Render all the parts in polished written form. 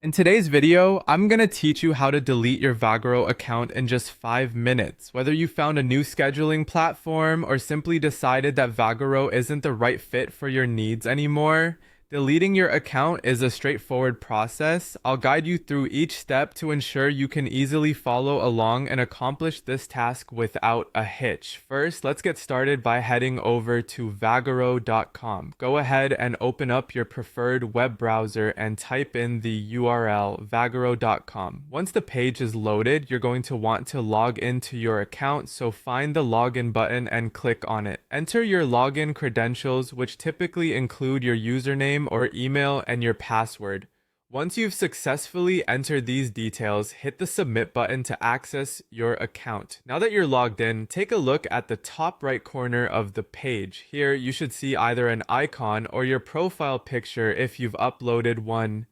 In today's video, I'm going to teach you how to delete your Vagaro account in just 5 minutes. Whether you found a new scheduling platform or simply decided that Vagaro isn't the right fit for your needs anymore, deleting your account is a straightforward process. I'll guide you through each step to ensure you can easily follow along and accomplish this task without a hitch. First, let's get started by heading over to vagaro.com. Go ahead and open up your preferred web browser and type in the URL vagaro.com. Once the page is loaded, you're going to want to log into your account, so find the login button and click on it. Enter your login credentials, which typically include your username or email and your password. Once you've successfully entered these details, hit the submit button to access your account. Now that you're logged in, take a look at the top right corner of the page. Here, you should see either an icon or your profile picture if you've uploaded one.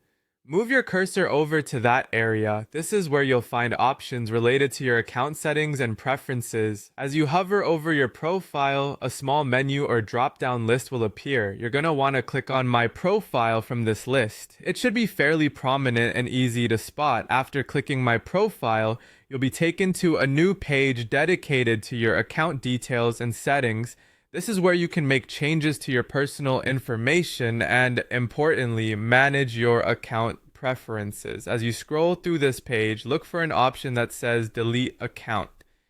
Move your cursor over to that area. This is where you'll find options related to your account settings and preferences. As you hover over your profile, a small menu or drop-down list will appear. You're going to want to click on My Profile from this list. It should be fairly prominent and easy to spot. After clicking My Profile, you'll be taken to a new page dedicated to your account details and settings. This is where you can make changes to your personal information and, importantly, manage your account preferences. As you scroll through this page, look for an option that says Delete Account.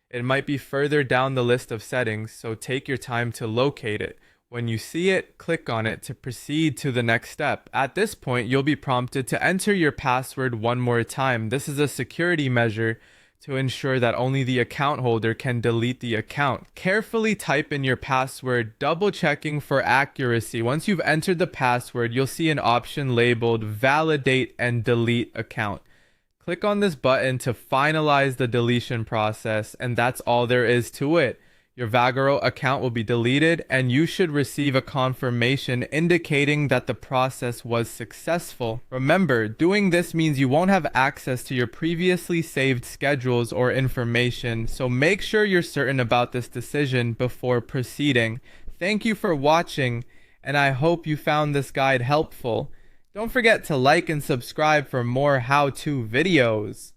It might be further down the list of settings, so take your time to locate it. When you see it, click on it to proceed to the next step. At this point, you'll be prompted to enter your password one more time. This is a security measure to ensure that only the account holder can delete the account. Carefully type in your password, double checking for accuracy. Once you've entered the password, you'll see an option labeled Validate and Delete Account. Click on this button to finalize the deletion process, and that's all there is to it. Your Vagaro account will be deleted, and you should receive a confirmation indicating that the process was successful. Remember, doing this means you won't have access to your previously saved schedules or information, so make sure you're certain about this decision before proceeding. Thank you for watching, and I hope you found this guide helpful. Don't forget to like and subscribe for more how-to videos.